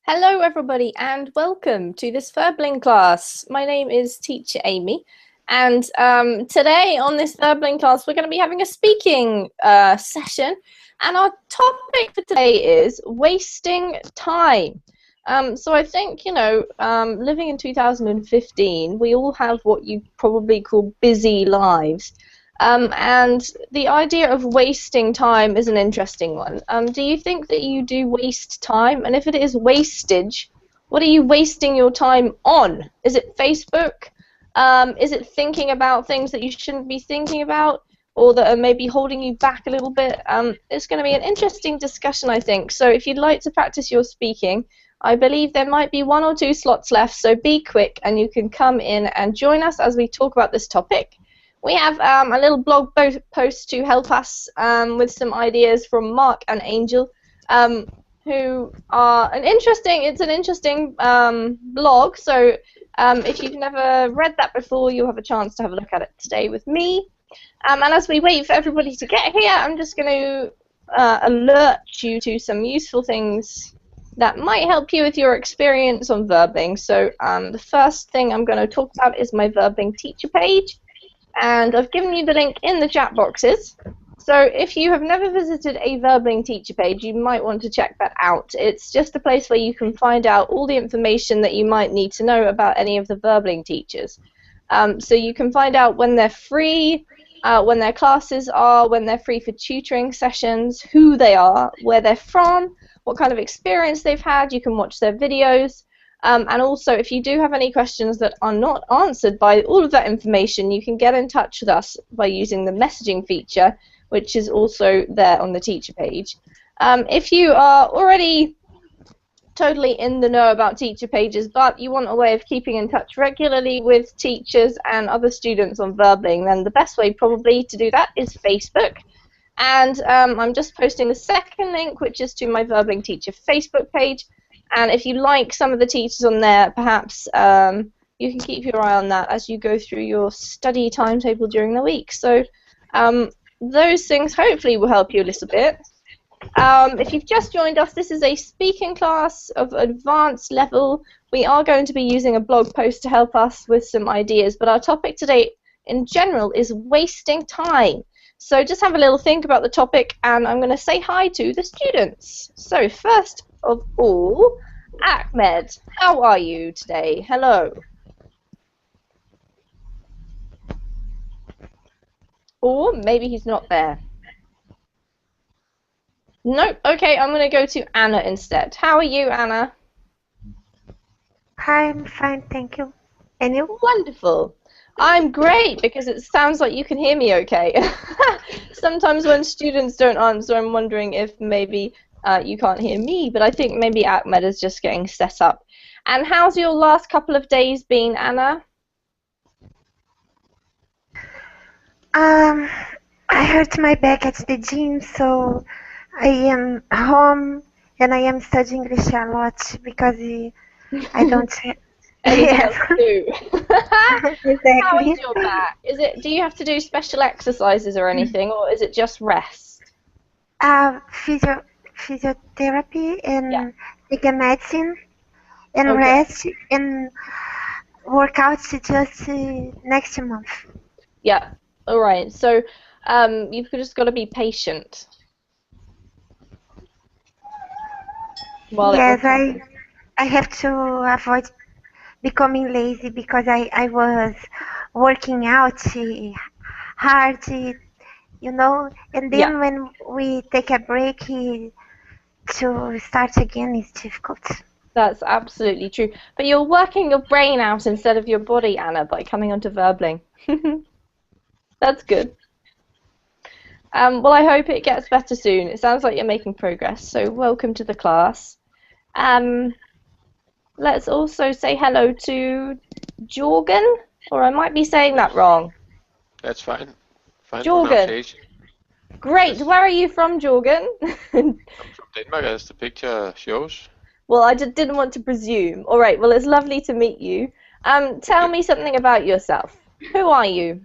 Hello everybody and welcome to this Verbling class. My name is Teacher Amy and today on this Verbling class we're going to be having a speaking session, and our topic for today is wasting time. So I think, living in 2015, we all have what you probably call busy lives. And the idea of wasting time is an interesting one. Do you think that you do waste time? And if it is wastage, what are you wasting your time on? Is it Facebook? Is it thinking about things that you shouldn't be thinking about, or that are maybe holding you back a little bit? It's going to be an interesting discussion, I think. So if you'd like to practice your speaking, I believe there might be 1 or 2 slots left, so be quick and you can come in and join us as we talk about this topic. We have a little blog post to help us with some ideas from Mark and Angel, who are an interesting blog. So if you've never read that before, you'll have a chance to have a look at it today with me. And as we wait for everybody to get here, I'm just going to alert you to some useful things that might help you with your experience on Verbling. So the first thing I'm going to talk about is my Verbling teacher page. And I've given you the link in the chat boxes. So if you have never visited a Verbling teacher page, you might want to check that out. It's just a place where you can find out all the information that you might need to know about any of the Verbling teachers. So you can find out when they're free, when their classes are, when they're free for tutoring sessions, who they are, where they're from, what kind of experience they've had. You can watch their videos. And also, if you do have any questions that are not answered by all of that information, you can get in touch with us by using the messaging feature, which is also there on the teacher page. If you are already totally in the know about teacher pages, but you want a way of keeping in touch regularly with teachers and other students on Verbling, then the best way probably to do that is Facebook. And I'm just posting the second link, which is to my Verbling teacher Facebook page. And if you like some of the teachers on there, perhaps you can keep your eye on that as you go through your study timetable during the week. So those things hopefully will help you a little bit. If you've just joined us, this is a speaking class of advanced level. We are going to be using a blog post to help us with some ideas, but our topic today in general is wasting time. So just have a little think about the topic, and I'm going to say hi to the students. So first of all, Ahmed, how are you today? Hello. Or maybe he's not there. Nope. Okay, I'm going to go to Anna instead. How are you, Anna? Hi, I'm fine, thank you. And you? Wonderful. I'm great, because it sounds like you can hear me okay. Sometimes when students don't answer, I'm wondering if maybe you can't hear me, but I think maybe Ahmed is just getting set up. And how's your last couple of days been, Anna? I hurt my back at the gym, so I am home and I am studying English a lot because I don't have anything else to do. exactly. How is your back? Do you have to do special exercises or anything, or is it just rest? Physiotherapy and take a medicine and rest and workouts just next month. Yeah. All right. So you've just got to be patient. Yes, I have to avoid becoming lazy because I was working out hard, and then when we take a break to start again is difficult. That's absolutely true. But you're working your brain out instead of your body, Anna, by coming onto Verbling. That's good. Well, I hope it gets better soon. It sounds like you're making progress, so welcome to the class. Let's also say hello to Jorgen, or I might be saying that wrong. That's fine. Fine Jorgen. pronunciation. Great. Where are you from, Jorgen? I'm from Denmark, as the picture shows. Well, I just didn't want to presume. All right. Well, it's lovely to meet you. Tell me something about yourself. Who are you?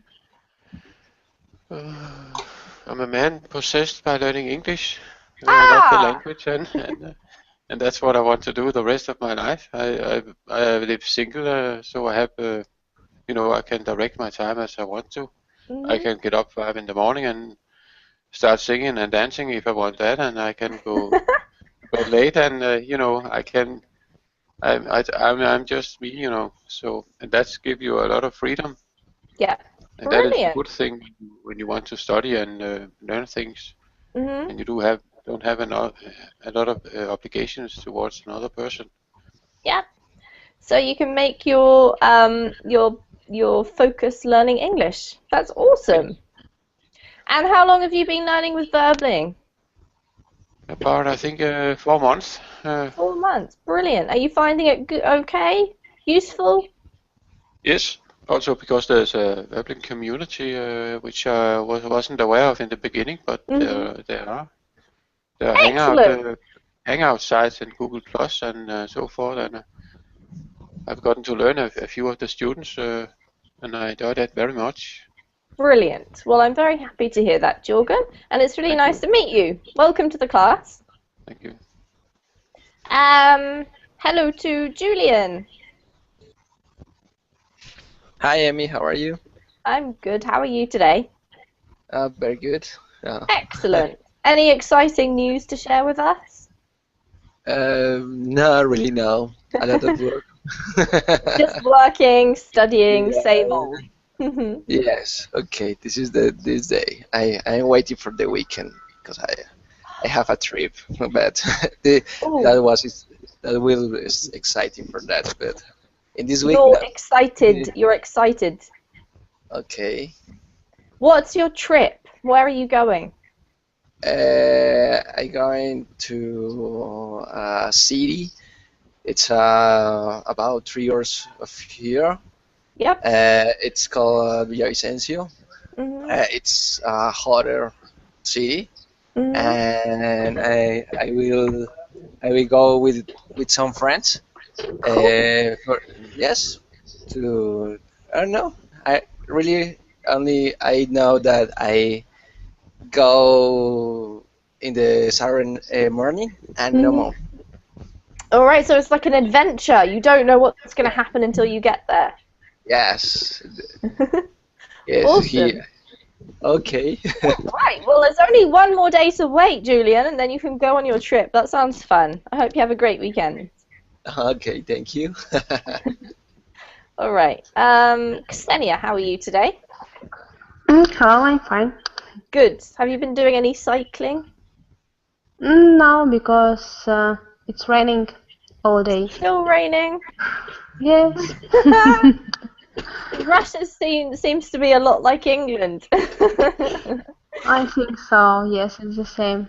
I'm a man possessed by learning English. I love the language and and that's what I want to do the rest of my life. I live single, so I have I can direct my time as I want to. I can get up 5 in the morning and start singing and dancing if I want that, and I can go to bed late, and I can. I'm just me, So and that's give you a lot of freedom, Yeah. and that is a Brilliant. good thing when you want to study and learn things, Mm-hmm. and you don't have a lot of obligations towards another person. Yeah. So you can make your focus learning English. That's awesome. And how long have you been learning with Verbling? About I think 4 months. 4 months. Brilliant. Are you finding it okay? Useful? Yes. Also because there's a Dublin community which I wasn't aware of in the beginning, but there are Excellent. hangout sites in Google Plus and so forth, and I've gotten to learn a few of the students, and I enjoy that very much. Brilliant. Well, I'm very happy to hear that, Jorgen, and it's really Thank nice you. to meet you. Welcome to the class. Thank you. Hello to Julian. Hi, Amy. How are you? I'm good. How are you today? Very good. Excellent. Any exciting news to share with us? Not really, no. A lot of work. Just working, studying, Yeah. same old. Yes. Okay. This day. I'm waiting for the weekend because I have a trip, but that will is exciting for that. But in this week, You're no. excited. You're excited. Okay. What's your trip? Where are you going? I going to a city. It's about 3 hours of here. Yep. It's called Villavicencio. It's a hotter city, and I will go with some friends. Yes, to I don't know. I really I know that I go in the Saturday morning and no more. All right, so it's like an adventure. You don't know what's going to happen until you get there. Yes. Yes. Awesome. Okay. Right, well, there's only one more day to wait, Julian, and then you can go on your trip. That sounds fun. I hope you have a great weekend. Okay, thank you. All right. Ksenia, how are you today? Hello, I'm fine. Good. Have you been doing any cycling? No, because it's raining all day. Still raining? Yes. Russia seems to be a lot like England. I think so. Yes, it's the same.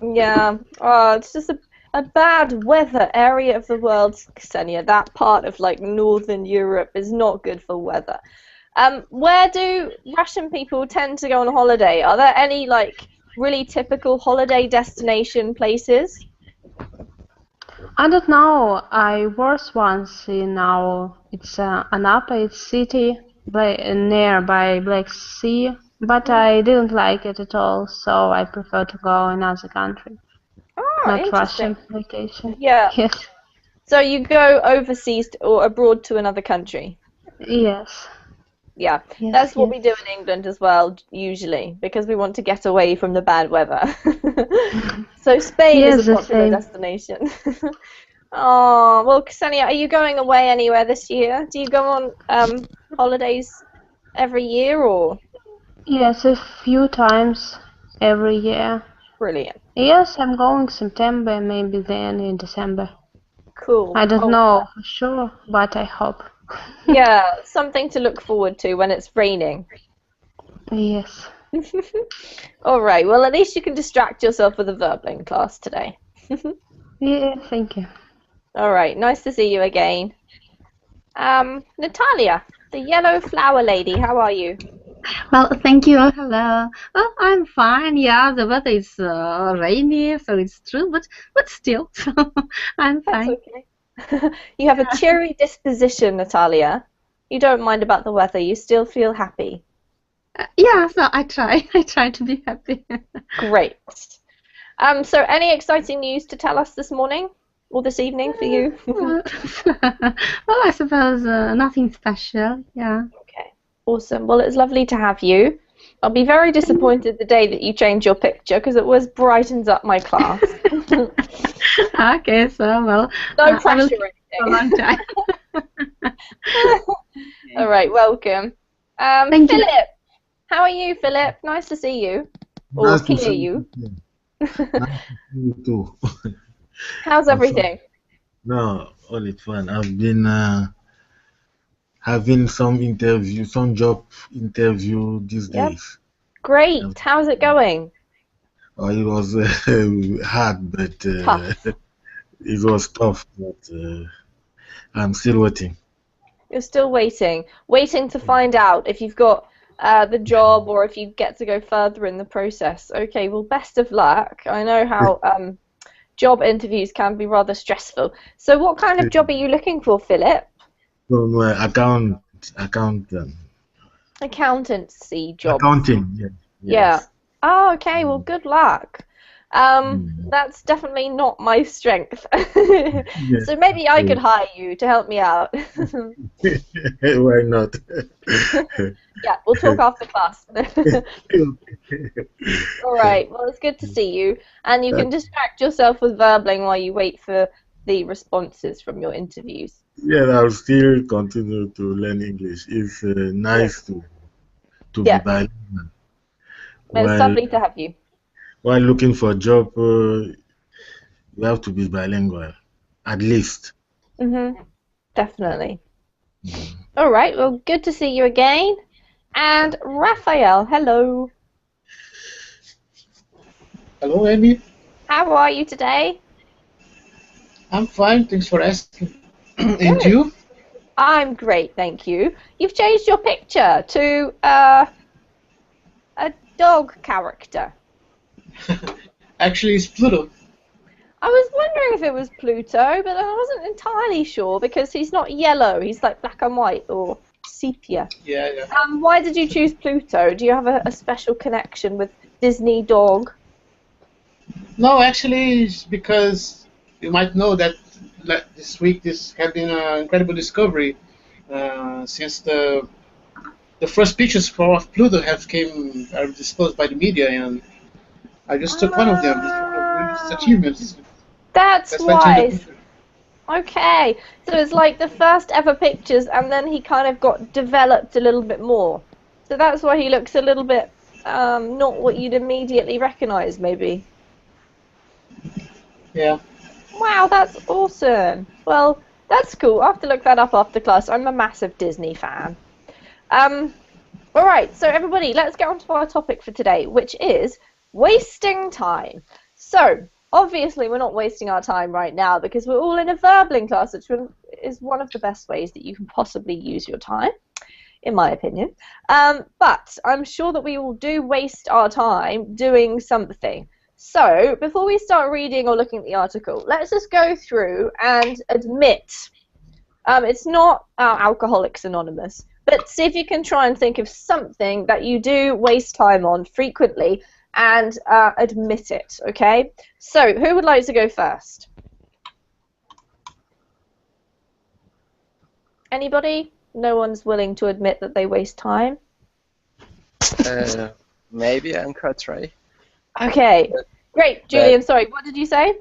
Yeah. Oh, it's just a bad weather area of the world, Ksenia. That part of like Northern Europe is not good for weather. Where do Russian people tend to go on holiday? Are there any like really typical holiday destination places? I don't know. I was once in it's Anapa, it's city nearby Black Sea, but I didn't like it at all, so I prefer to go another country. Oh, Not interesting. Russian vacation. Yeah. Yes. So you go overseas or abroad to another country? Yes. Yeah, Yes, that's what yes. we do in England as well, usually, because we want to get away from the bad weather. So Spain Yes, is a the popular same. destination. Oh, well, Ksenia, are you going away anywhere this year? Do you go on holidays every year or? Yes, a few times every year. Brilliant. Yes, I'm going September, maybe then in December. Cool. I don't Oh, know for sure, but I hope. yeah, something to look forward to when it's raining. Yes. All right, well, at least you can distract yourself with a Verbling class today. Yeah, thank you. All right, nice to see you again. Natalia, the yellow flower lady, how are you? Well, thank you. Hello. Well, I'm fine. Yeah, the weather is rainy, so it's true, but still, I'm That's fine. okay. You have a cheery disposition, Natalia. You don't mind about the weather. You still feel happy. Yeah, so I try. I try to be happy. Great. So any exciting news to tell us this morning? or this evening for you? Well, I suppose nothing special. Yeah. Okay, awesome. Well, it's lovely to have you. I'll be very disappointed the day that you change your picture because it always brightens up my class. Okay, so well, No pressure I or will anything. a long time. All right, welcome. Thank you. Philip, how are you, Philip? Nice to see you or Nice to hear see you. you. Nice to see you too. How's I'm everything? fine. No, all is fine. I've been having some job interview these Yep. days. Great. How's it going? It was hard, but Tough. it was tough. But I'm still waiting. You're still waiting to find out if you've got the job or if you get to go further in the process. Okay, well, best of luck. I know how job interviews can be rather stressful. So what kind of job are you looking for, Philip? No, Accountancy job. accounting. Yeah. Yeah. Yes. Oh, okay, well, good luck. That's definitely not my strength. Yes. So maybe I could hire you to help me out. Why not? Yeah, we'll talk after class. All right, well, it's good to see you. And you can distract yourself with verbling while you wait for the responses from your interviews. Yeah, I'll still continue to learn English. It's nice to be Yeah, bilingual. it's While lovely to have you. looking for a job, you have to be bilingual, at least. Definitely. All right, well, good to see you again. And Raphael, hello. Hello, Amy. How are you today? I'm fine. Thanks for asking. And you? I'm great, thank you. You've changed your picture to a dog character. Actually, it's Pluto. I was wondering if it was Pluto, but I wasn't entirely sure because he's not yellow. He's like black and white or sepia. Yeah. Why did you choose Pluto? Do you have a special connection with Disney dog? No, actually, it's because you might know that this week this has been an incredible discovery since the first pictures of Pluto are disclosed by the media, and I just took one of them. It's one of the greatest achievements. That's why I changed the why. picture. Okay, so it's like the first ever pictures, and then he kind of got developed a little bit more. So that's why he looks a little bit not what you'd immediately recognize, maybe. Yeah. Wow, that's awesome. Well, that's cool. I'll have to look that up after class. I'm a massive Disney fan. All right, so everybody, let's get on to our topic for today, which is wasting time. So, obviously, we're not wasting our time right now because we're all in a verbling class, which is one of the best ways that you can possibly use your time, in my opinion. But I'm sure that we all do waste our time doing something. So, before we start reading or looking at the article, let's just go through and admit. It's not Alcoholics Anonymous, but see if you can try and think of something that you do waste time on frequently and admit it, okay? So, who would like to go first? Anybody? No one's willing to admit that they waste time? Maybe I can try. Okay, great. Julian, sorry, what did you say?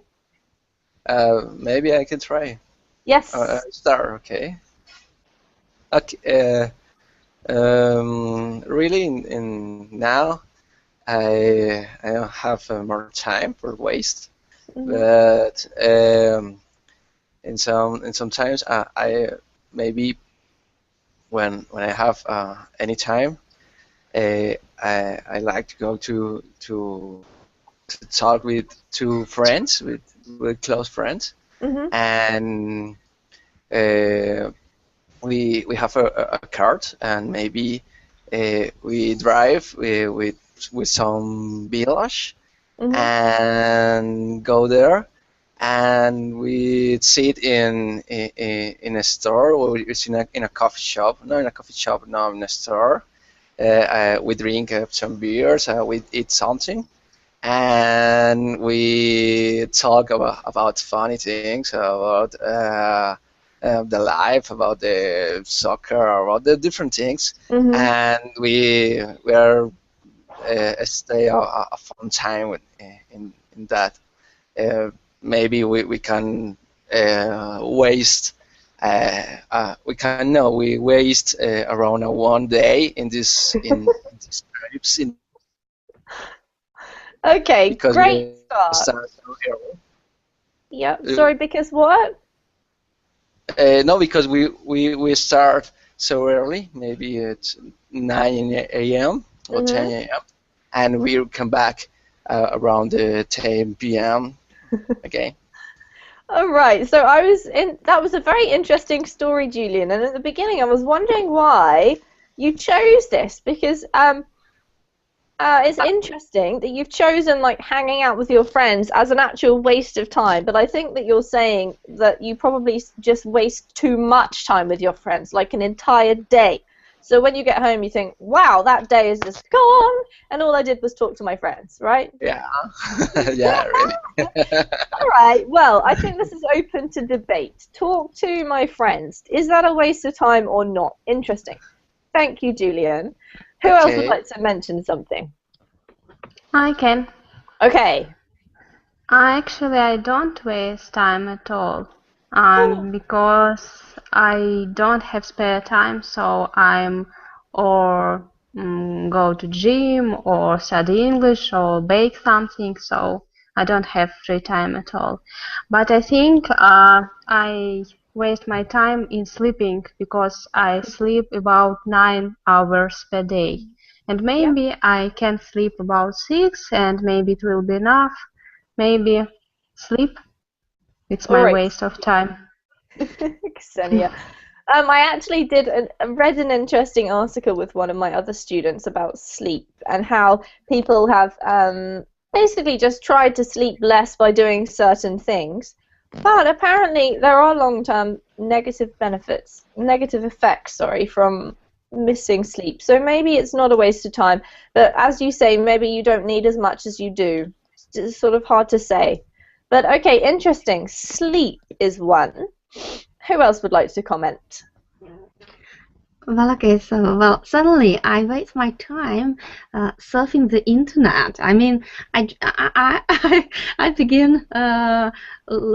Maybe I can try. Yes. Start, okay. Okay. Really, in now, I don't have more time for waste, but in some times I maybe when I have any time, I like to go to talk with two friends, with close friends, and we have a card, and maybe we drive with some village and go there, and we sit in a store, or it's in a coffee shop. No, in a coffee shop, no, in a store. We drink some beers, we eat something, and we talk about funny things, about the life, about the soccer, about the different things, and we are stay a fun time in that. Maybe we can waste. We waste around one day in these trips. Okay, because great start. Start so early. Yep. Sorry, because what? No, because we start so early, maybe at 9 a.m. or 10 a.m. and we come back around 10 p.m. Okay. All right. So that was a very interesting story, Julian. And at the beginning, I was wondering why you chose this, because it's interesting that you've chosen like hanging out with your friends as an actual waste of time. But I think that you're saying that you probably just waste too much time with your friends, like an entire day. So when you get home, you think, wow, that day is just gone, and all I did was talk to my friends, right? Yeah. Yeah, really. All right. Well, I think this is open to debate. Talk to my friends. Is that a waste of time or not? Interesting. Thank you, Julian. Who else would like to mention something? I can. Okay. Actually, I don't waste time at all. Because I don't have spare time, so I'm or go to gym or study English or bake something, so I don't have free time at all. But I think I waste my time in sleeping because I sleep about 9 hours per day. And maybe I can sleep about 6 and maybe it will be enough. Maybe sleep. It's my waste of time. Ksenia. I actually read an interesting article with one of my other students about sleep and how people have basically just tried to sleep less by doing certain things. But apparently there are long-term negative effects, from missing sleep. So maybe it's not a waste of time. But as you say, maybe you don't need as much as you do. It's sort of hard to say. But okay, interesting. Sleep is one. Who else would like to comment? Well, okay, so, suddenly I waste my time surfing the internet. I mean, I begin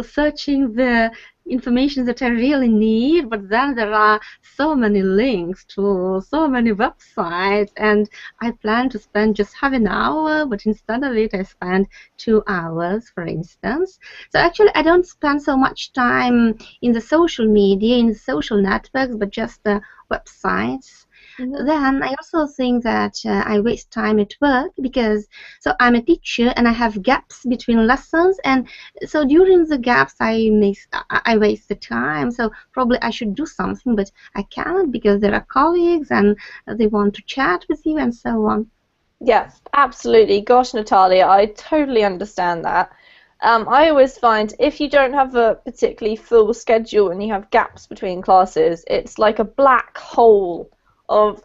searching the information that I really need, but then there are so many links to so many websites, and I plan to spend just half an hour, but instead of it, I spend 2 hours, for instance. So actually, I don't spend so much time in the social media, in the social networks, but just the websites. Then I also think that I waste time at work because I'm a teacher and I have gaps between lessons, and so during the gaps I waste the time. So probably I should do something, but I cannot because there are colleagues and they want to chat with you and so on. Yeah, absolutely. Gosh, Natalia, I totally understand that. I always find if you don't have a particularly full schedule and you have gaps between classes, it's like a black hole of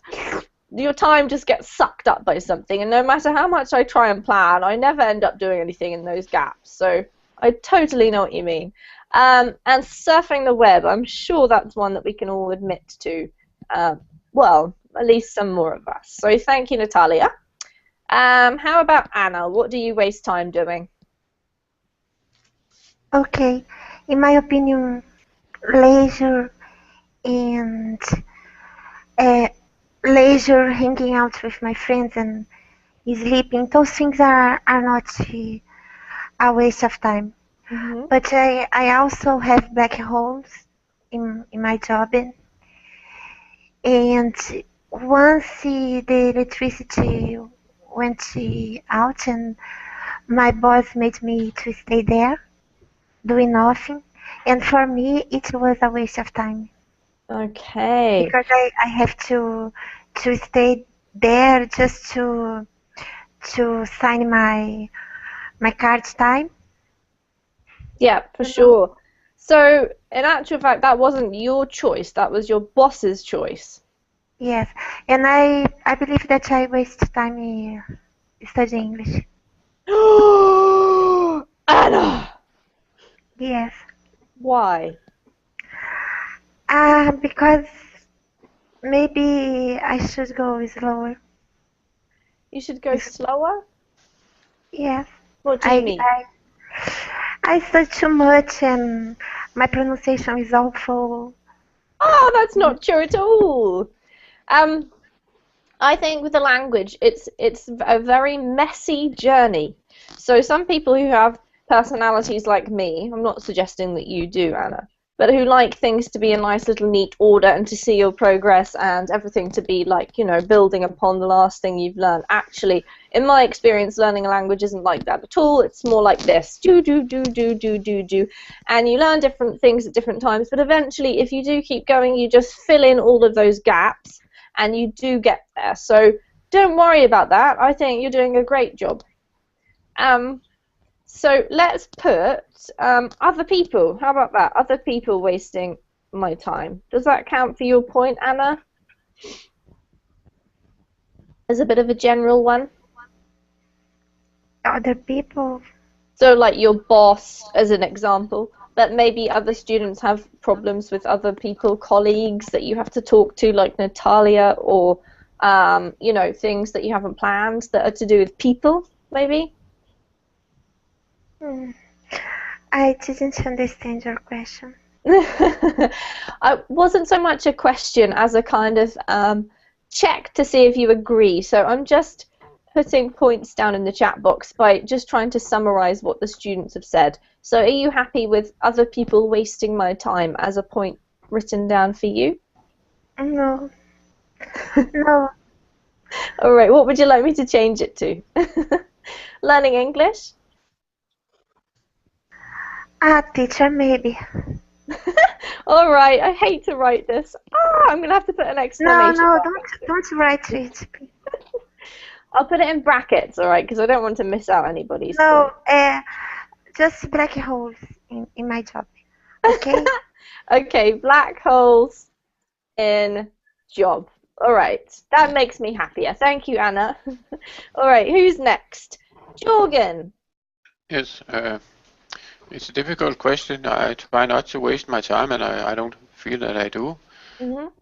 your time just gets sucked up by something, and no matter how much I try and plan, I never end up doing anything in those gaps. So I totally know what you mean. And surfing the web, I'm sure that's one that we can all admit to. Well, at least some more of us. So thank you, Natalia. How about Anna? What do you waste time doing? Okay, in my opinion, leisure and leisure, hanging out with my friends and sleeping, those things are not a waste of time. But I also have black holes in my job, and once the electricity went out and my boss made me to stay there doing nothing, and for me it was a waste of time. Okay. Because I have to stay there just to sign my card time. Yeah, for sure. So in actual fact, that wasn't your choice. That was your boss's choice. Yes, and I believe that I waste time studying English. Anna! Yes. Why? Because maybe I should go slower. You should go slower? Yes. What do you mean? I study too much and my pronunciation is awful. Oh, that's not true at all. I think with the language, it's a very messy journey. So some people who have personalities like me, I'm not suggesting that you do, Anna, but who like things to be in nice little neat order and to see your progress and everything to be like, you know, building upon the last thing you've learned. Actually, in my experience, learning a language isn't like that at all. It's more like this, do, do, do, do, do, do, do. And you learn different things at different times, but eventually, if you do keep going, you just fill in all of those gaps and you do get there. So don't worry about that. I think you're doing a great job. So let's put other people. How about that? Other people wasting my time. Does that count for your point, Anna? As a bit of a general one? Other people? So like your boss, as an example. But maybe other students have problems with other people, colleagues that you have to talk to, like Natalia, or you know, things that you haven't planned that are to do with people, maybe? I didn't understand your question. It wasn't so much a question as a kind of check to see if you agree. So I'm just putting points down in the chat box by just trying to summarize what the students have said. So are you happy with other people wasting my time as a point written down for you? No. No. All right, what would you like me to change it to? Learning English? Teacher, maybe. All right, I hate to write this. I'm going to have to put an exclamation No, mark. don't write it. I'll put it in brackets, all right, because I don't want to miss out anybody's. No, just black holes in my job. Okay? Okay, black holes in job. All right, that makes me happier. Thank you, Anna. All right, who's next? Jorgen. Yes, it's a difficult question. I try not to waste my time, and I don't feel that I do.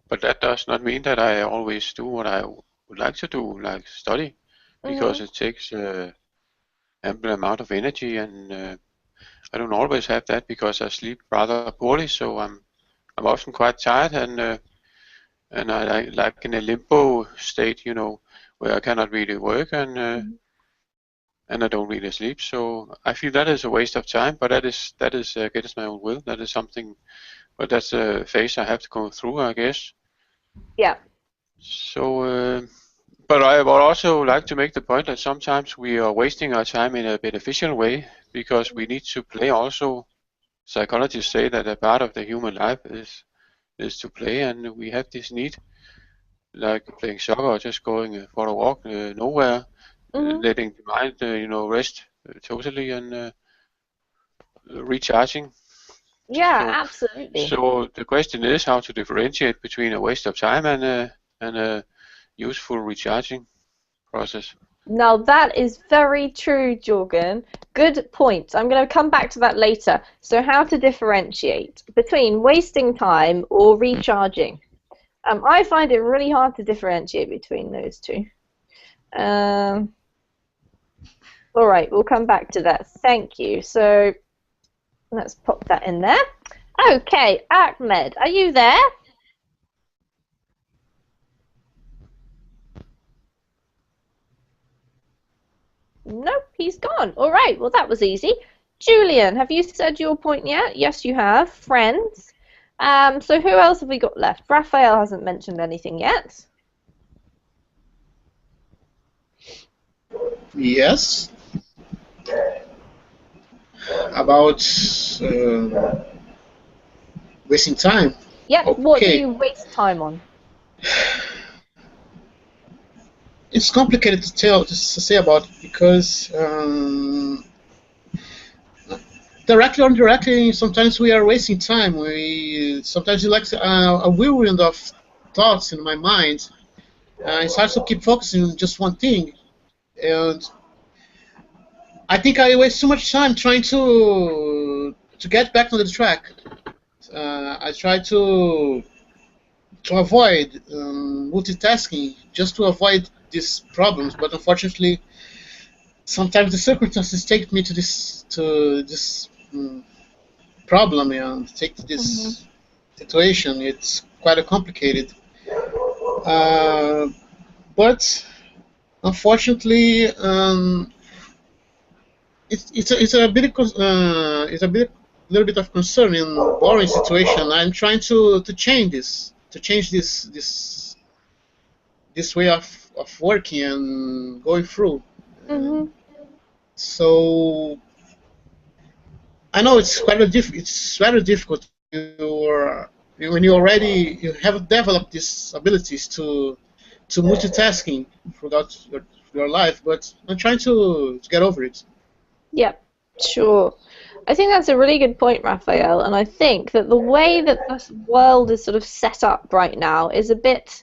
But that does not mean that I always do what I would like to do, like study, because it takes ample amount of energy, and I don't always have that because I sleep rather poorly, so I'm often quite tired, and I like in a limbo state, you know, where I cannot really work and I don't really sleep. So I feel that is a waste of time, but that is against my own will. That is something, but that's a phase I have to go through, I guess. Yeah. So, but I would also like to make the point that sometimes we are wasting our time in a beneficial way because we need to play also. Psychologists say that a part of the human life is to play, and we have this need, like playing soccer or just going for a walk nowhere, letting the mind, you know, rest totally and recharging. Yeah, absolutely. So the question is how to differentiate between a waste of time and a useful recharging process. Now that is very true, Jorgen. Good point. I'm going to come back to that later. So how to differentiate between wasting time or recharging. I find it really hard to differentiate between those two. All right, we'll come back to that. Thank you. So let's pop that in there. Okay, Ahmed, are you there? Nope, he's gone. All right, well, that was easy. Julian, have you said your point yet? Yes, you have. Friends. So who else have we got left? Raphael hasn't mentioned anything yet. Yes. About wasting time. Yep, Okay. What do you waste time on? It's complicated to say about because directly or indirectly, sometimes we are wasting time. Sometimes you like a whirlwind of thoughts in my mind. It's hard to keep focusing on just one thing, and I think I waste too much time trying to get back on the track. I try to avoid multitasking just to avoid these problems, but unfortunately, sometimes the circumstances take me to this problem and take to this situation. It's quite a complicated, but unfortunately, it's a bit little bit of concern in boring situation. I'm trying to change this way of working and going through. So I know it's it's very difficult. When you have developed these abilities to multitasking throughout your life, but I'm trying to get over it. Yeah, sure. I think that's a really good point, Raphael, and I think that the way that this world is sort of set up right now is a bit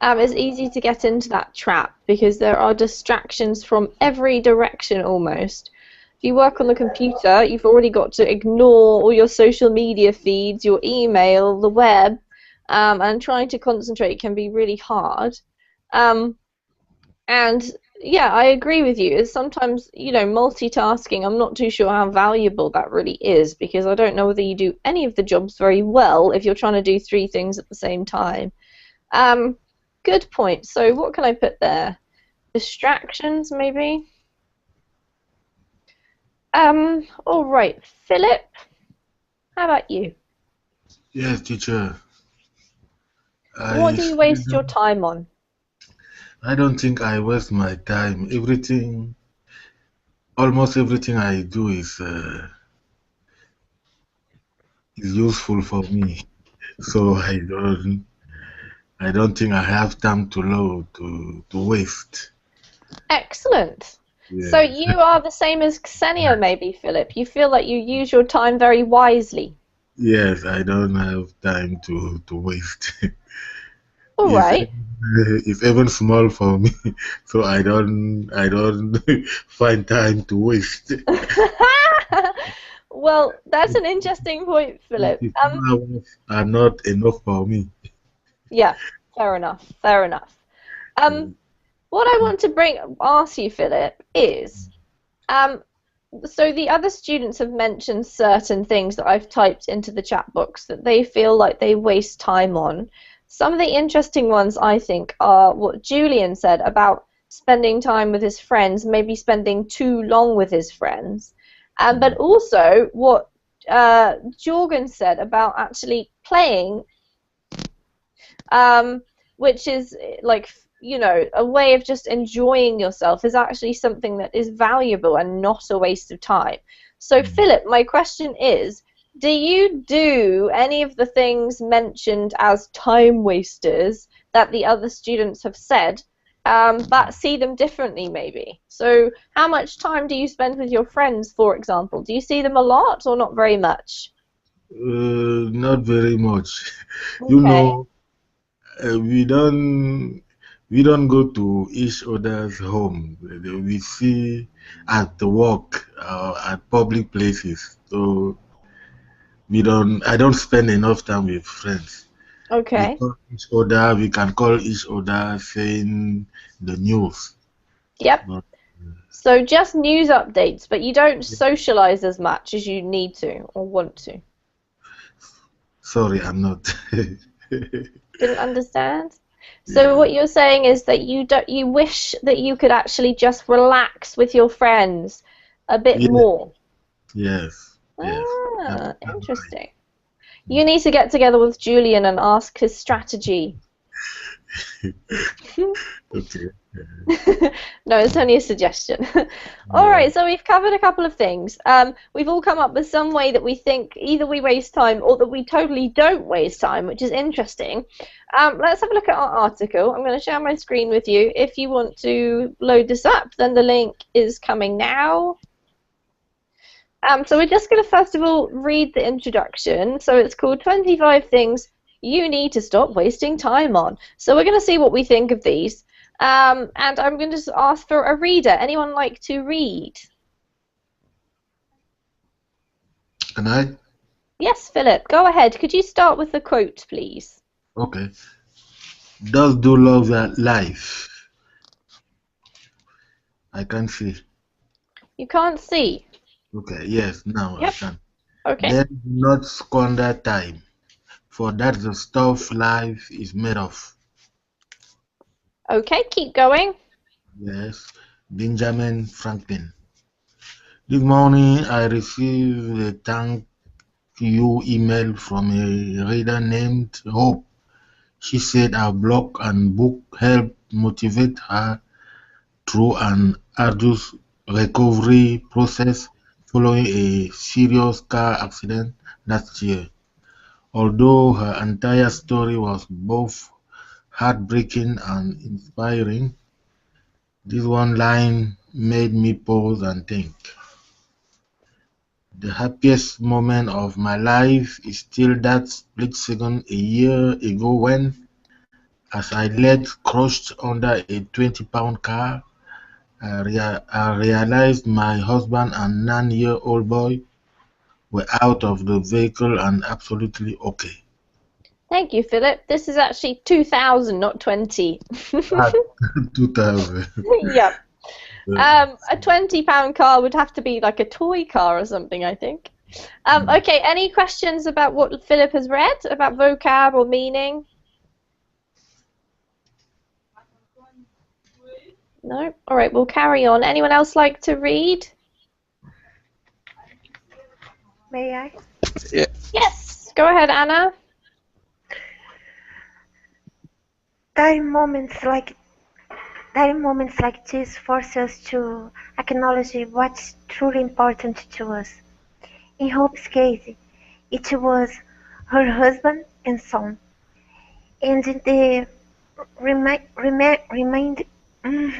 it's easy to get into that trap because there are distractions from every direction almost. If you work on the computer, you've already got to ignore all your social media feeds, your email, the web, and trying to concentrate can be really hard. And yeah, I agree with you. Sometimes, multitasking, I'm not too sure how valuable that really is because I don't know whether you do any of the jobs very well if you're trying to do 3 things at the same time. Good point. So what can I put there? Distractions, maybe? All right. Philip, how about you? Yes, teacher. What do you waste your time on? I don't think I waste my time. Almost everything I do is useful for me. So I don't think I have time to waste. Excellent. Yeah. So you are the same as Ksenia, maybe, Philip. You feel like you use your time very wisely. Yes, I don't have time to waste. All right. It's even small for me, so I don't find time to waste. Well, that's an interesting point, Philip. 54 hours are not enough for me. Yeah, fair enough. Fair enough. What I want to ask you, Philip, is so the other students have mentioned certain things that I've typed into the chat box that they feel like they waste time on. Some of the interesting ones, I think, are what Julian said about spending time with his friends, maybe spending too long with his friends, but also what Jorgen said about actually playing, which is like, a way of just enjoying yourself is actually something that is valuable and not a waste of time. So, Philip, my question is, do you do any of the things mentioned as time wasters that the other students have said, but see them differently maybe? So how much time do you spend with your friends, for example? Do you see them a lot or not very much? Not very much. Okay. We don't go to each other's home. We see at the work at public places. So I don't spend enough time with friends. Okay. We can call each other saying the news. Yep. So just news updates, but you don't socialize as much as you need to or want to. Sorry, I'm not. Didn't understand? So what you're saying is that you wish that you could actually just relax with your friends a bit more. Yes. Ah, interesting. You need to get together with Julian and ask his strategy. Okay. No, it's only a suggestion. All right, so we've covered a couple of things. We've all come up with some way that we think either we waste time or that we totally don't waste time, which is interesting. Let's have a look at our article. I'm going to share my screen with you. If you want to load this up, then the link is coming now. So we're just going to first of all read the introduction. So it's called 25 Things You Need to Stop Wasting Time On. So we're going to see what we think of these. And I'm going to just ask for a reader. Anyone like to read? Can I? Yes, Philip, go ahead. Could you start with the quote, please? Okay. Does do love that life? I can't see. You can't see. Okay, yes, now I Yep. can. Okay. Then do not squander time, for that's the stuff life is made of. Okay, keep going. Yes, Benjamin Franklin. This morning I received a thank you email from a reader named Hope. She said our blog and book helped motivate her through an arduous recovery process following a serious car accident last year. Although her entire story was both heartbreaking and inspiring, this one line made me pause and think. The happiest moment of my life is still that split second a year ago when, as I lay crushed under a 20-pound car, I realized my husband and 9-year-old boy were out of the vehicle and absolutely okay. Thank you, Philip. This is actually 2000, not 20. 2000. Yep. A 20-pound car would have to be like a toy car or something, I think. Okay, any questions about what Philip has read, about vocab or meaning? No? All right, we'll carry on. Anyone else like to read? May I? Yeah. Yes, go ahead, Anna. There are moments like this force us to acknowledge what's truly important to us. In Hope's case, it was her husband and son, and the and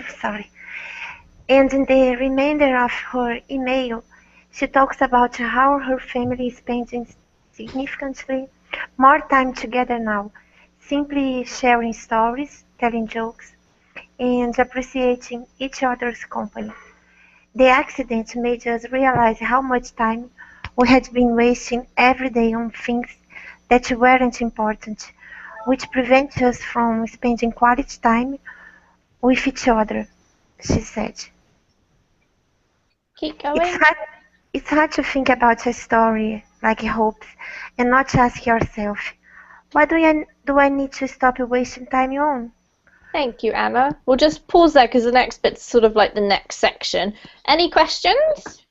in the remainder of her email, she talks about how her family is spending significantly more time together now, simply sharing stories, telling jokes, and appreciating each other's company. The accident made us realize how much time we had been wasting every day on things that weren't important, which prevents us from spending quality time with each other, she said. Keep going. It's hard to think about a story like Hope's and not ask yourself, what do I need to stop wasting time on? Thank you, Anna. We'll just pause there because the next bit's sort of like the next section. Any questions?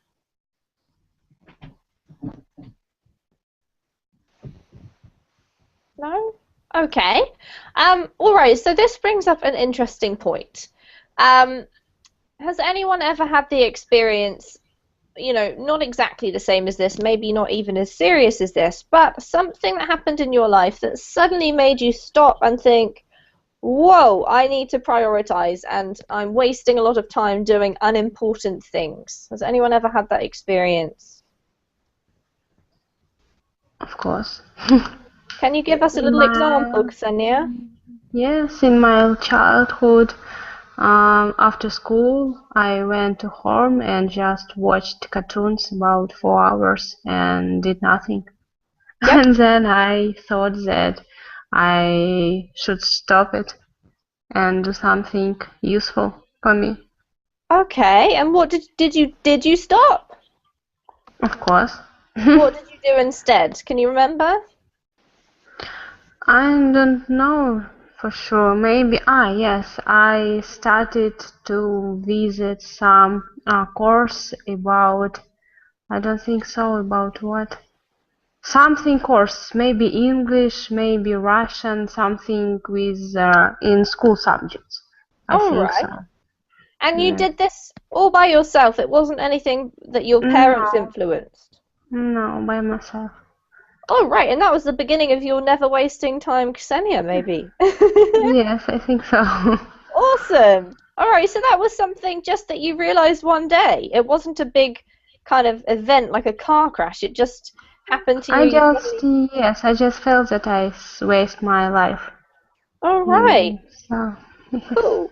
No? Okay. All right, so this brings up an interesting point. Has anyone ever had the experience, you know, not exactly the same as this, maybe not even as serious as this, but something that happened in your life that suddenly made you stop and think, whoa, I need to prioritize and I'm wasting a lot of time doing unimportant things. Has anyone ever had that experience? Of course. Can you give us a little example, Ksenia? Yes, in my childhood, after school, I went home and just watched cartoons about 4 hours and did nothing. Yep. And then I thought that I should stop it and do something useful for me. Okay, and what did you stop? Of course. What did you do instead? Can you remember? I don't know for sure. Maybe, yes, I started to visit some course about, I don't think so, about what? Something course, maybe English, maybe Russian, something with in school subjects. I All think right. so. And you Yeah. did this all by yourself? It wasn't anything that your parents influenced? No, by myself. Oh, right, and that was the beginning of your never wasting time Ksenia, maybe? Yes, I think so. Awesome! All right, so that was something just that you realized one day. It wasn't a big kind of event like a car crash. It just happened to you. I just felt that I waste my life. All right. So, Cool.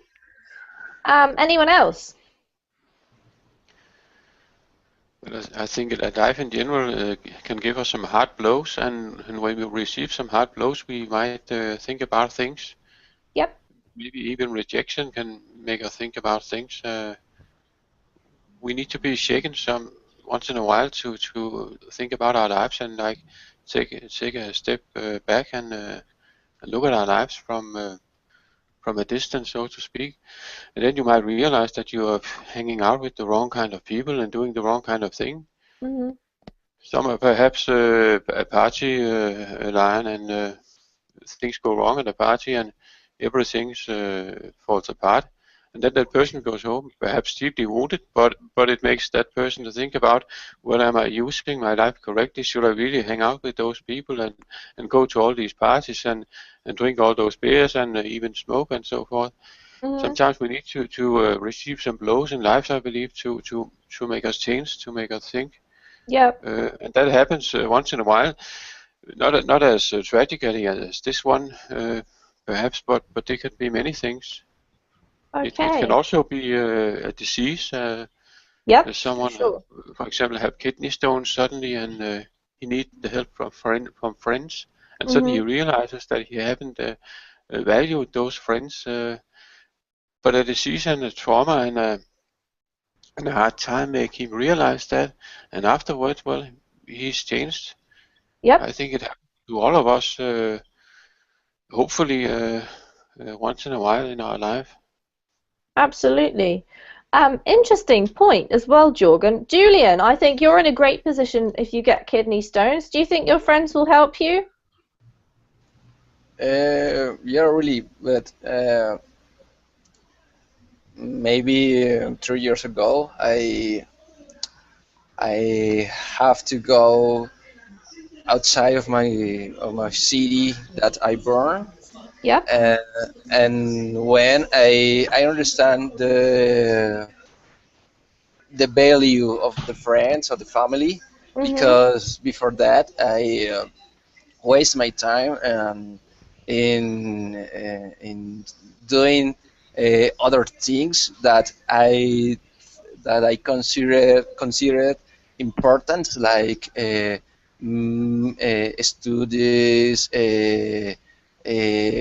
Anyone else? Well, I think that life in general can give us some hard blows, and when we receive some hard blows, we might think about things. Yep. Maybe even rejection can make us think about things. We need to be shaken some once in a while to think about our lives and like take a step back and look at our lives from a distance, so to speak. And then you might realize that you are hanging out with the wrong kind of people and doing the wrong kind of thing. Mm-hmm. Some are perhaps a party lion, and things go wrong at a party and everything falls apart. And then that person goes home, perhaps deeply wounded, but it makes that person to think about, well, am I using my life correctly? Should I really hang out with those people and go to all these parties and drink all those beers and even smoke and so forth? Mm-hmm. Sometimes we need to receive some blows in life, I believe, to make us change, to make us think. Yeah. And that happens once in a while, not as tragically as this one, perhaps, but there can be many things. It can also be a disease. Yep. Someone, sure. For example, have kidney stones suddenly, and he needs the help from friends, and suddenly he realizes that he haven't valued those friends. But a disease and a trauma and a hard time make him realize that, and afterwards, well, he's changed. Yep. I think it happens to all of us, hopefully once in a while in our life. Absolutely. Interesting point as well, Jorgen. Julian, I think you're in a great position if you get kidney stones. Do you think your friends will help you? Yeah, really, but maybe 3 years ago, I have to go outside of my city that I born. Yeah. And when I understand the value of the friends or the family, because before that I waste my time in doing other things that I considered important, like studies,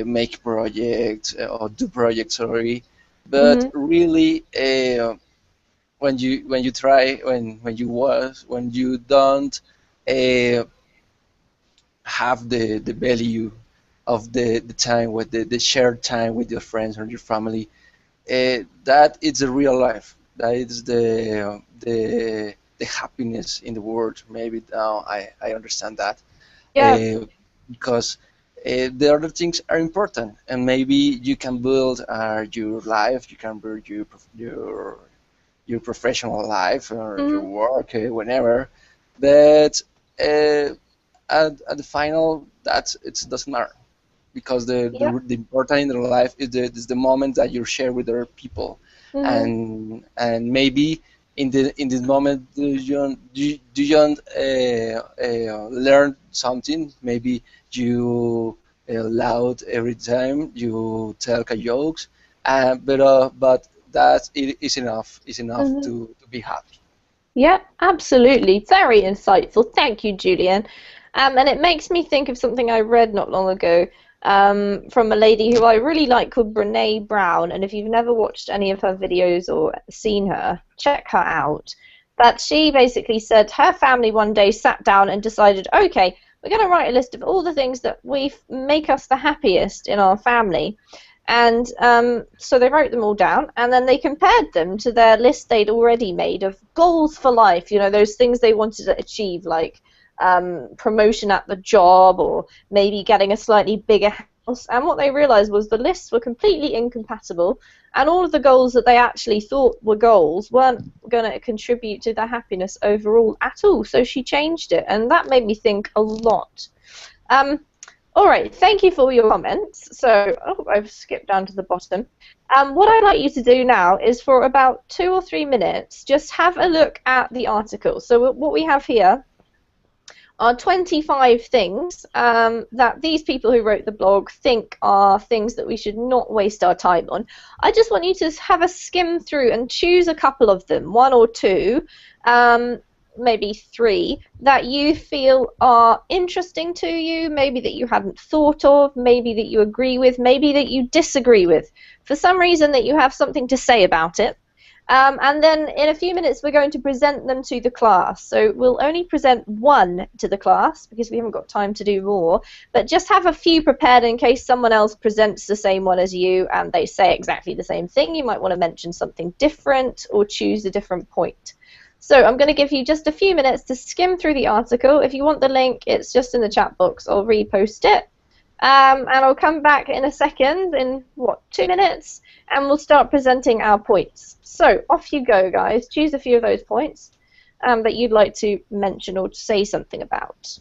make projects or do projects. Sorry, but really, when you try when you don't have the value of the time with the shared time with your friends or your family, that is the real life. That is the happiness in the world. Maybe now I understand that. Yeah. Because the other things are important, and maybe you can build your life, you can build your professional life or your work, whenever. But at the final, it doesn't matter, because the important in their life is the moment that you share with other people, and maybe in this moment you don't learn something. Maybe you loud every time you tell jokes, but that is enough. Is enough to be happy. Yeah, absolutely. Very insightful. Thank you, Julian. And it makes me think of something I read not long ago from a lady who I really like called Brene Brown. And if you've never watched any of her videos or seen her, check her out. But she basically said her family one day sat down and decided, okay, we're going to write a list of all the things that make us the happiest in our family. And so they wrote them all down, and then they compared them to their list they'd already made of goals for life, you know, those things they wanted to achieve, like promotion at the job or maybe getting a slightly bigger house. And what they realized was the lists were completely incompatible, and all of the goals that they actually thought were goals weren't going to contribute to their happiness overall at all. So she changed it, and that made me think a lot. All right, thank you for all your comments. So, I've skipped down to the bottom. What I'd like you to do now is, for about 2 or 3 minutes, just have a look at the article. So what we have here are 25 things that these people who wrote the blog think are things that we should not waste our time on. I just want you to have a skim through and choose a couple of them, 1 or 2, maybe 3 that you feel are interesting to you, maybe that you hadn't thought of, maybe that you agree with, maybe that you disagree with. For some reason that you have something to say about it. And then in a few minutes we're going to present them to the class. So we'll only present 1 to the class because we haven't got time to do more, but just have a few prepared in case someone else presents the same one as you and they say exactly the same thing. You might want to mention something different or choose a different point. So I'm going to give you just a few minutes to skim through the article. If you want the link, it's just in the chat box. I'll repost it. And I'll come back in a second, in, 2 minutes, and we'll start presenting our points. So off you go, guys. Choose a few of those points that you'd like to mention or say something about.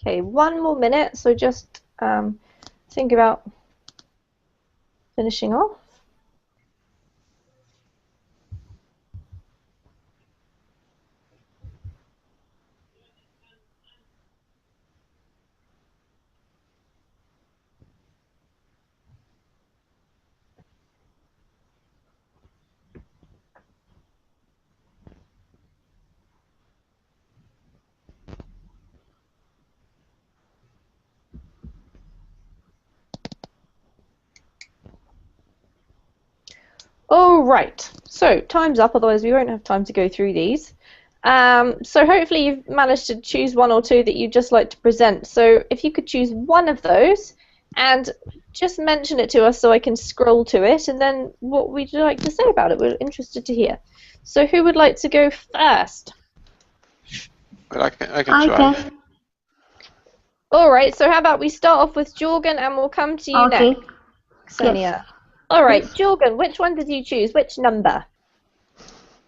Okay, 1 more minute, so just think about finishing off. All right, so time's up, otherwise we won't have time to go through these. So hopefully you've managed to choose 1 or 2 that you'd just like to present. So if you could choose 1 of those and just mention it to us so I can scroll to it, and then what would you like to say about it? We're interested to hear. So who would like to go first? Well, I can try. All right, so how about we start off with Jorgen and we'll come to you next, Xenia. Yes. All right, Jorgen, which one did you choose? Which number?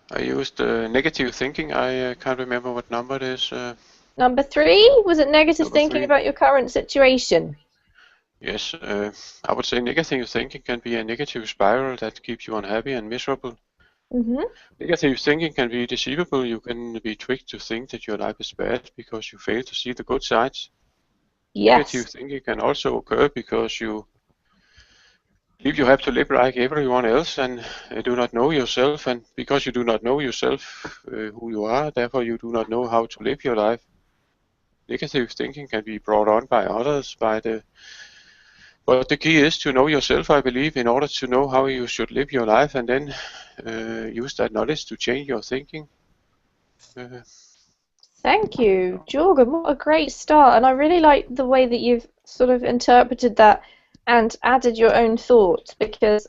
I used negative thinking. I can't remember what number it is. Number 3? Was it negative Number thinking 3. about your current situation? Yes, I would say negative thinking can be a negative spiral that keeps you unhappy and miserable. Negative thinking can be deceivable. You can be tricked to think that your life is bad because you fail to see the good sides. Yes. Negative thinking can also occur because you believe you have to live like everyone else and do not know yourself, and because you do not know yourself, who you are, therefore you do not know how to live your life. Negative thinking can be brought on by others, but the key is to know yourself, I believe, in order to know how you should live your life, and then use that knowledge to change your thinking. Thank you, Jorgen. What a great start, and I really like the way that you've sort of interpreted that and added your own thoughts, because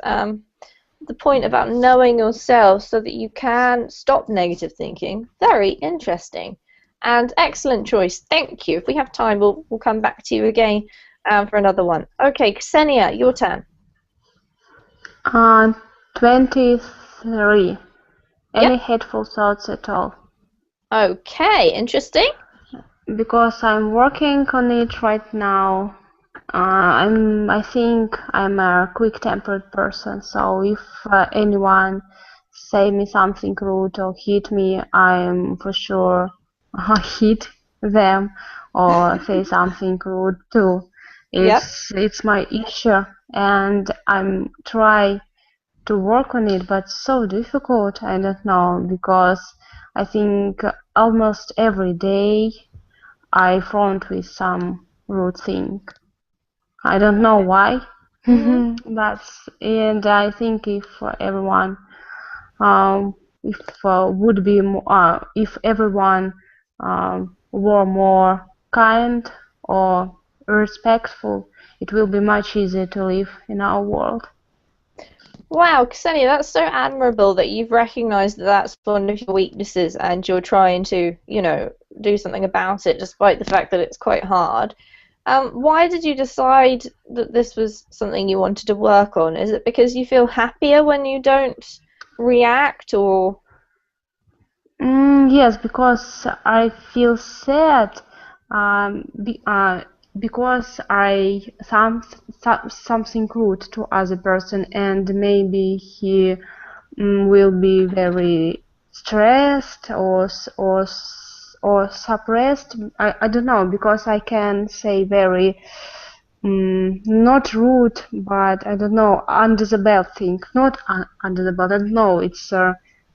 the point about knowing yourself so that you can stop negative thinking. Very interesting. And excellent choice. Thank you. If we have time, we'll come back to you again for another one. Okay, Ksenia, your turn. 23. Any hateful thoughts at all? Okay, interesting. Because I'm working on it right now. I think I'm a quick-tempered person, so if anyone say me something rude or hit me, I'm for sure hit them or say something rude too. It's my issue, and I'm try to work on it, but so difficult. I don't know, because I think almost every day I front with some rude thing. I don't know why. And I think if everyone, if everyone were more kind or respectful, it will be much easier to live in our world. Wow, Ksenia, that's so admirable that you've recognized that that's one of your weaknesses and you're trying to, do something about it despite the fact that it's quite hard. Why did you decide that this was something you wanted to work on? Is it because you feel happier when you don't react, or? Yes, because I feel sad. Because I something rude to other person, and maybe he will be very stressed or suppressed. I don't know, because I can say very not rude, but I don't know, under the belt thing. Not under the belt. I don't know. It's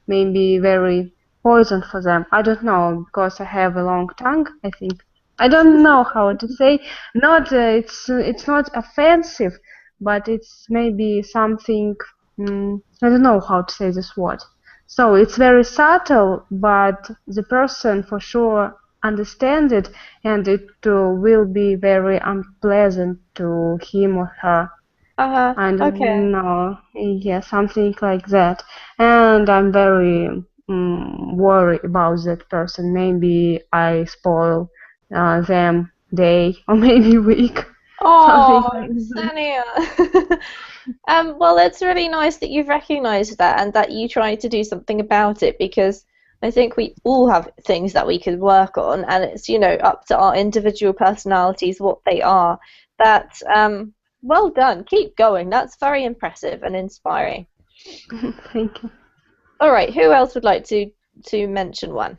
maybe very poison for them. I don't know, because I have a long tongue, I think. I don't know how to say. Not it's not offensive, but it's maybe something. I don't know how to say this word. So it's very subtle, but the person for sure understands it, and it will be very unpleasant to him or her. I don't know. Yeah, something like that. And I'm very worried about that person. Maybe I spoil them day or maybe week. Oh, Ksenia. Well, it's really nice that you've recognized that and that you try to do something about it, because I think we all have things that we could work on, and it's, up to our individual personalities what they are. That, well done. Keep going. That's very impressive and inspiring. Thank you. All right. Who else would like to mention one?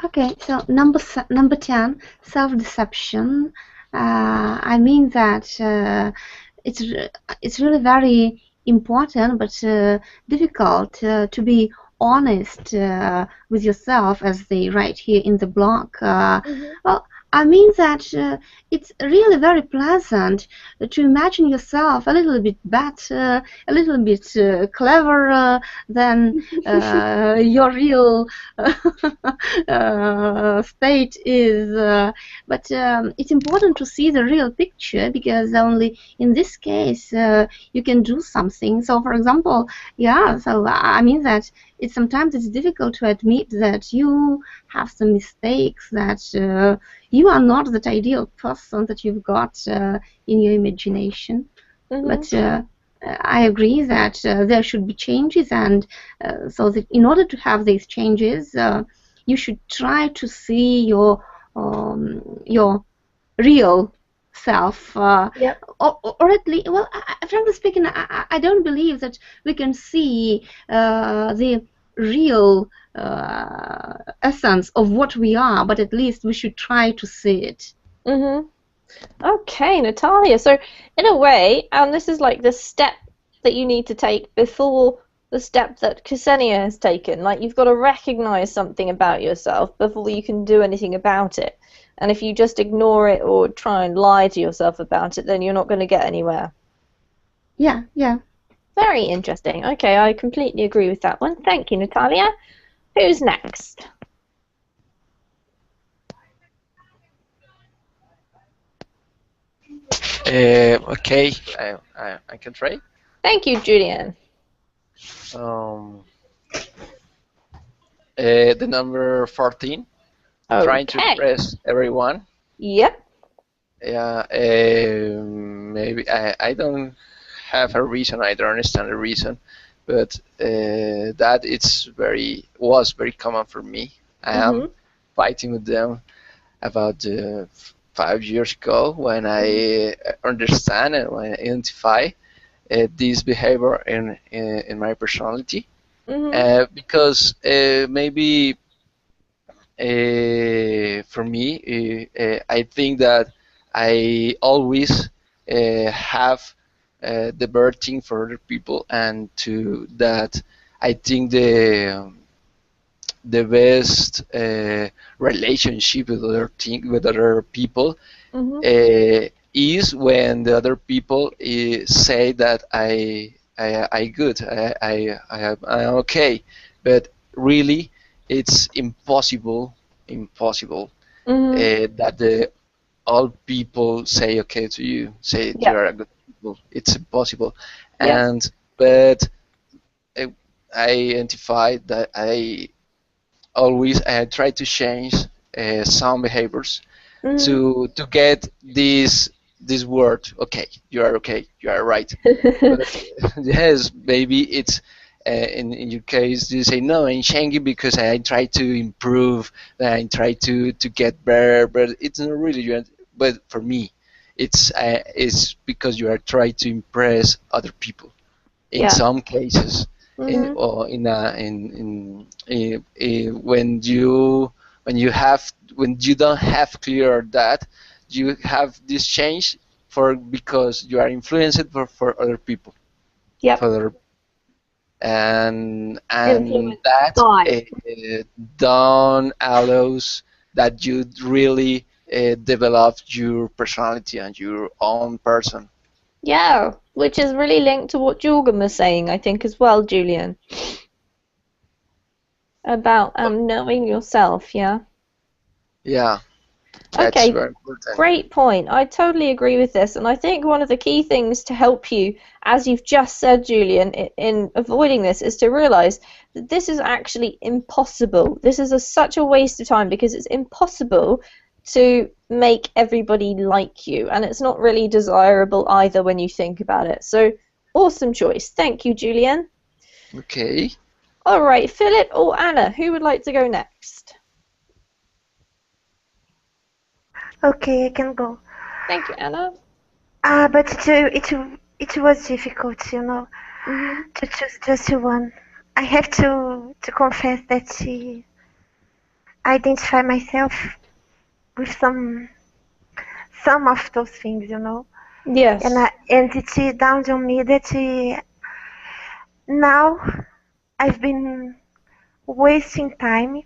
Okay, so number 10, self-deception. I mean that it's really very important, but difficult to be honest with yourself, as they write here in the blog. Well, I mean that it's really very pleasant to imagine yourself a little bit better, a little bit cleverer than your real state is. But it's important to see the real picture, because only in this case you can do something. So, for example, so I mean that sometimes it's difficult to admit that you have some mistakes, that you are not that ideal person that you've got in your imagination. But I agree that there should be changes, and so that in order to have these changes, you should try to see your real self, or at least, well, frankly speaking, I don't believe that we can see the real essence of what we are, but at least we should try to see it. Okay, Natalia. So, in a way, this is like the step that you need to take before the step that Ksenia has taken. Like, you've got to recognize something about yourself before you can do anything about it. And if you just ignore it or try and lie to yourself about it, then you're not going to get anywhere. Yeah. Very interesting. Okay, I completely agree with that one. Thank you, Natalia. Who's next? Okay, I can try. Thank you, Julian. The number 14. Trying to Okay. impress everyone. Yep. Yeah, maybe I don't have a reason. I don't understand the reason, but that was very common for me. I am fighting with them about 5 years ago when I understand and when I identify this behavior in my personality, because maybe for me, I think that I always have the better thing for other people, and to that I think the best relationship with other people is when the other people say that I good, I'm okay, but really it's impossible that all people say okay to you, say you are a good people. It's impossible. But I identified that I always try to change some behaviors to get this word, okay, you are right. But yes, maybe it's in your case you say no, I'm changing because I try to improve, I try to get better, but it's not really you. But for me, it's because you are trying to impress other people in some cases. Or when you don't have clear that you have this change because you are influenced for other people. And that don't allows that you really develop your personality and your own person. Yeah, which is really linked to what Jorgen was saying, I think, as well, Julian. About knowing yourself, yeah? Yeah. That's okay, very important. Great point. I totally agree with this, and I think one of the key things to help you, as you've just said, Julian, in avoiding this is to realize that this is actually impossible. This is such a waste of time because it's impossible to make everybody like you, and it's not really desirable either when you think about it. So, awesome choice. Thank you, Julian. Okay. All right, Philip or Anna, who would like to go next? Okay, I can go. Thank you, Anna. But it was difficult, you know, to choose just one. I have to confess that I identify myself with some of those things, you know. Yes. And it dawned on me that now I've been wasting time,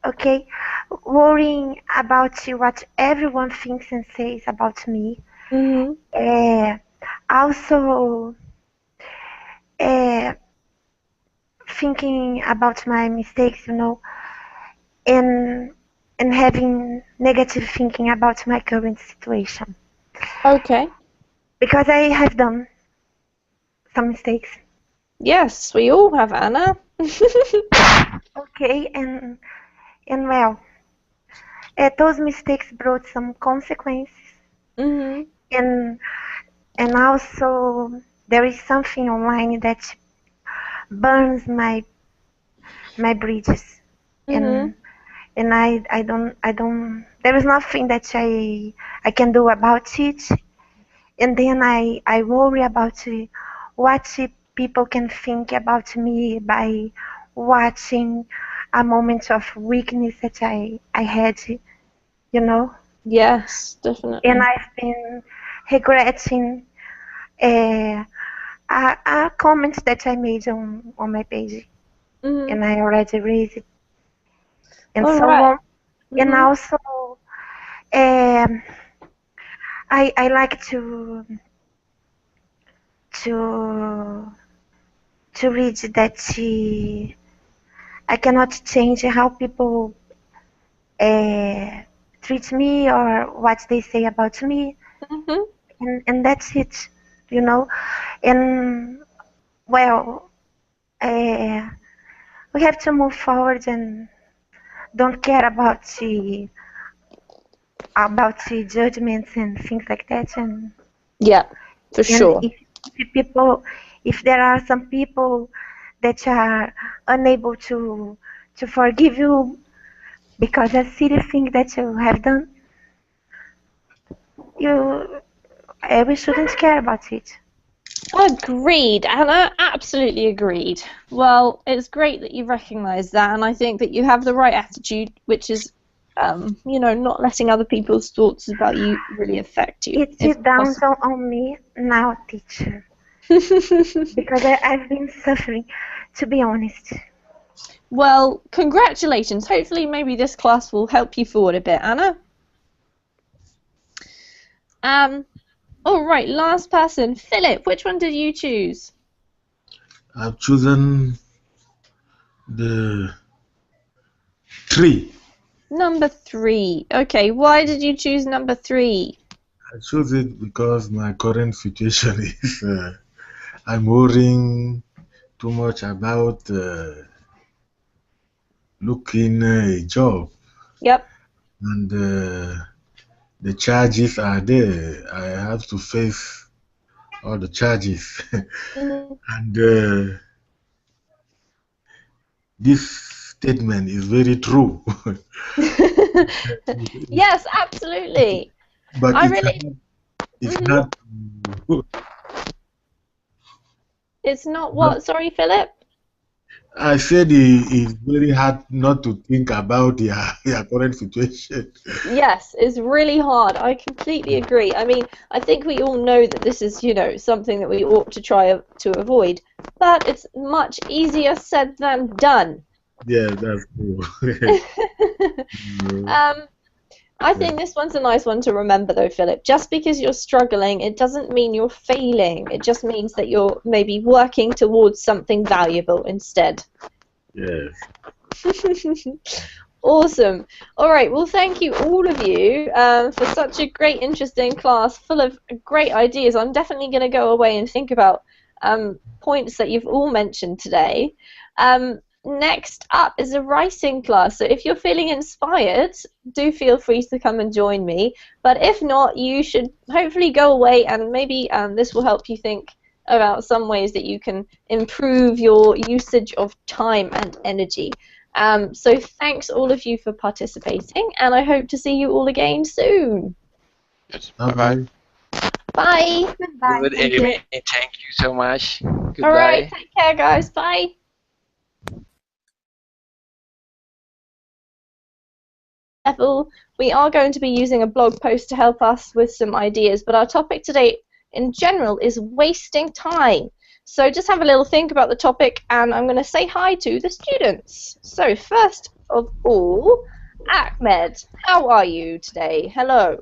okay, worrying about what everyone thinks and says about me. Also thinking about my mistakes, you know, and having negative thinking about my current situation. Okay. Because I have done some mistakes. Yes, we all have, Anna. Okay, and well, those mistakes brought some consequences. And also there is something online that burns my bridges. And I don't there is nothing that I can do about it. And then I worry about what people can think about me by watching a moment of weakness that I had, you know. Yes, definitely. And I've been regretting a comment that I made on my page, and I already raised it, and so on. And also, I like to read that I cannot change how people treat me or what they say about me. and that's it, you know. And well, we have to move forward and don't care about the judgments and things like that. And Yeah, for sure. if there are some people that are unable to forgive you because of silly thing that you have done, we shouldn't care about it. Agreed, Anna. Absolutely agreed. Well, it's great that you recognise that, and I think that you have the right attitude, which is, not letting other people's thoughts about you really affect you. It downs on me now, teacher, because I've been suffering, to be honest. Well, congratulations. Hopefully, maybe this class will help you forward a bit, Anna. All right, last person, Philip. Which one did you choose? I've chosen the 3. Number 3. Okay, why did you choose number 3? I chose it because my current situation is I'm worrying too much about looking a job. Yep. And the charges are there. I have to face all the charges. And this statement is very true. Yes, absolutely. But it's not. It's not what? Sorry, Philip? I said it's very hard not to think about your current situation. Yes, it's really hard. I completely agree. I mean, I think we all know that this is, something that we ought to try to avoid, but it's much easier said than done. Yeah, that's true. I think this one's a nice one to remember, though, Philip. Just because you're struggling, it doesn't mean you're failing. It just means that you're maybe working towards something valuable instead. Yes. Awesome. All right. Well, thank you, all of you, for such a great, interesting class full of great ideas. I'm definitely going to go away and think about points that you've all mentioned today. Next up is a writing class, so if you're feeling inspired, do feel free to come and join me, but if not, you should hopefully go away and maybe this will help you think about some ways that you can improve your usage of time and energy. So thanks all of you for participating, and I hope to see you all again soon. Yes. Bye-bye. Bye. Goodbye. Good, Amy. Thank you so much. Goodbye. All right, take care, guys. Bye. We are going to be using a blog post to help us with some ideas, but our topic today in general is wasting time. So just have a little think about the topic, and I'm going to say hi to the students. So first of all, Ahmed, how are you today? Hello.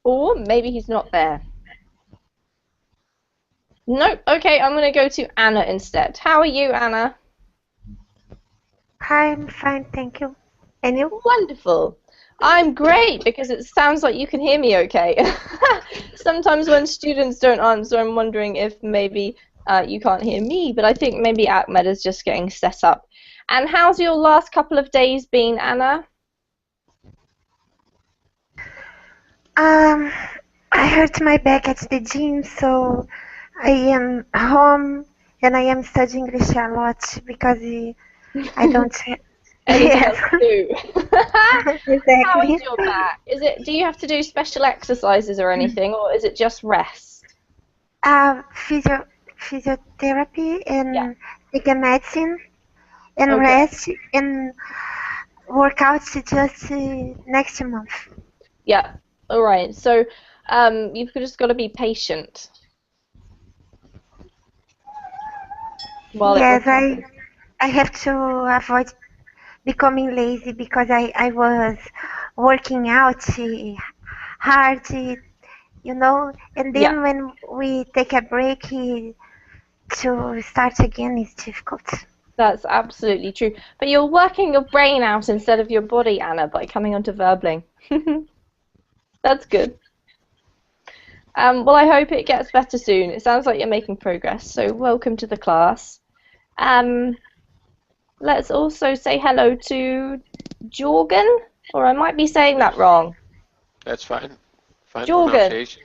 Or maybe he's not there. Nope. Okay, I'm going to go to Anna instead. How are you, Anna? I'm fine, thank you. And you? Wonderful. I'm great because it sounds like you can hear me okay. Sometimes when students don't answer, I'm wondering if maybe you can't hear me, but I think maybe Ahmed is just getting set up. And how's your last couple of days been, Anna? I hurt my back at the gym, so I am home and I am studying English a lot because I don't have anything else to do. Exactly. How is your back? Do you have to do special exercises or anything, or is it just rest? Physiotherapy and take a medicine and rest and workouts just next month. Yeah. All right. So you've just got to be patient. Yes, I have to avoid becoming lazy because I was working out hard, and then when we take a break, to start again is difficult. That's absolutely true. But you're working your brain out instead of your body, Anna, by coming onto Verbling. That's good. Well, I hope it gets better soon. It sounds like you're making progress, so welcome to the class. Let's also say hello to Jorgen, or I might be saying that wrong. That's fine. Fine Jorgen. pronunciation.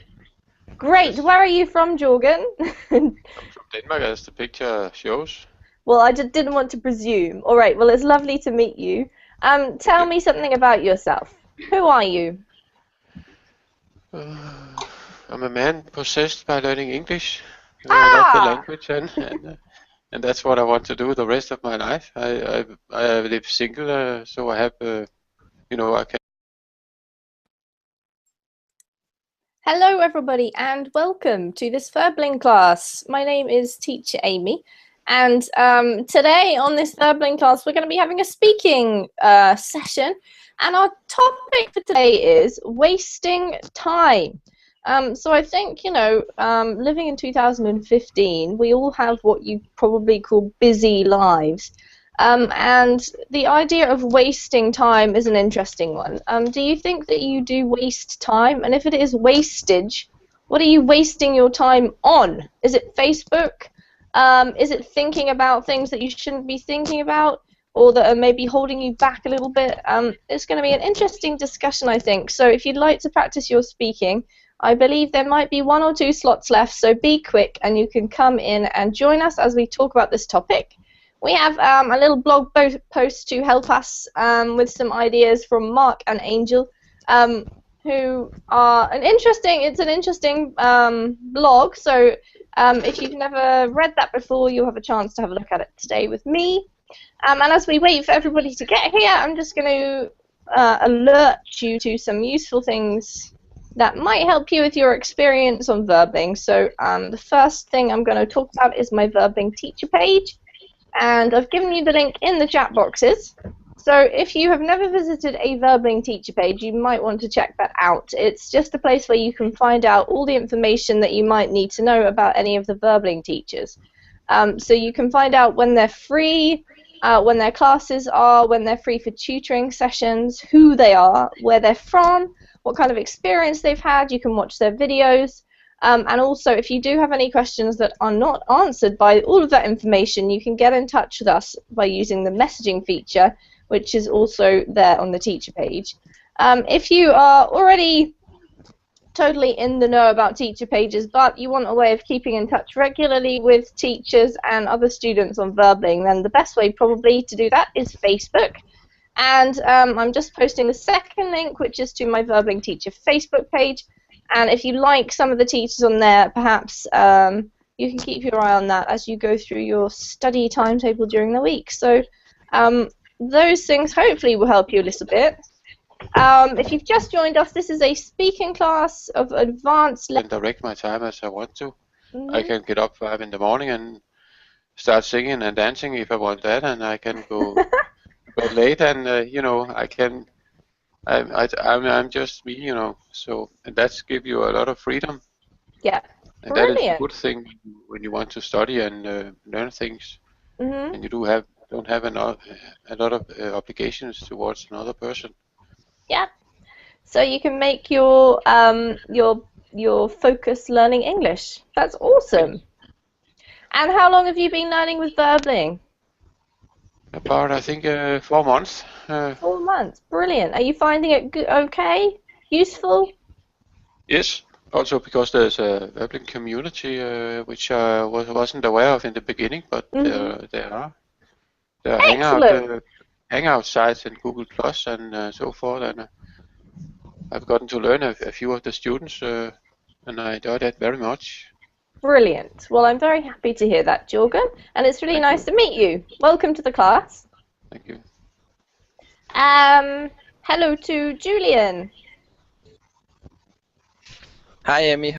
Great. Yes. Where are you from, Jorgen? I'm from Denmark, as the picture shows. Well, I just didn't want to presume. All right. Well, it's lovely to meet you. Tell me something about yourself. Who are you? I'm a man possessed by learning English. I love the language, and that's what I want to do the rest of my life. I live single, so I have, I can. Hello, everybody, and welcome to this Verbling class. My name is Teacher Amy, and today on this Verbling class, we're going to be having a speaking session, and our topic for today is wasting time. So I think, living in 2015, we all have what you probably call busy lives. And the idea of wasting time is an interesting one. Do you think that you do waste time? And if it is wastage, what are you wasting your time on? Is it Facebook? Is it thinking about things that you shouldn't be thinking about, or that are maybe holding you back a little bit? It's going to be an interesting discussion, I think. So if you'd like to practice your speaking, I believe there might be 1 or 2 slots left, so be quick and you can come in and join us as we talk about this topic. We have a little blog post to help us with some ideas from Mark and Angel, who are an interesting blog. So if you've never read that before, you'll have a chance to have a look at it today with me. And as we wait for everybody to get here, I'm just going to alert you to some useful things that might help you with your experience on Verbling. So the first thing I'm going to talk about is my Verbling teacher page. And I've given you the link in the chat boxes. So if you have never visited a Verbling teacher page, you might want to check that out. It's just a place where you can find out all the information that you might need to know about any of the Verbling teachers. So you can find out when they're free, when their classes are, when they're free for tutoring sessions, who they are, where they're from, what kind of experience they've had. You can watch their videos. And also, if you do have any questions that are not answered by all of that information, you can get in touch with us by using the messaging feature, which is also there on the teacher page. If you are already totally in the know about teacher pages, but you want a way of keeping in touch regularly with teachers and other students on Verbling, then the best way probably to do that is Facebook. And I'm just posting the second link, which is to my Verbling teacher Facebook page. And if you like some of the teachers on there, perhaps you can keep your eye on that as you go through your study timetable during the week. So those things hopefully will help you a little bit. If you've just joined us, this is a speaking class of advanced level. I can direct my time as I want to. I can get up 5 in the morning and start singing and dancing if I want that, and I can go late, and I can. I'm just me, so, and that's give you a lot of freedom. Yeah, and brilliant. That is a good thing when you want to study and learn things, and you don't have a lot of obligations towards another person. Yeah, so you can make your focus learning English. That's awesome. And how long have you been learning with Verbling? About, I think, 4 months. 4 months, brilliant. Are you finding it okay? Useful? Yes, also because there's a Verbling community which I wasn't aware of in the beginning, but there are hangout sites in Google Plus and so forth, and I've gotten to learn a few of the students, and I enjoy that very much. Brilliant. Well, I'm very happy to hear that, Jorgen, and it's really nice to meet you. Welcome to the class. Thank you. Hello to Julian. Hi, Amy.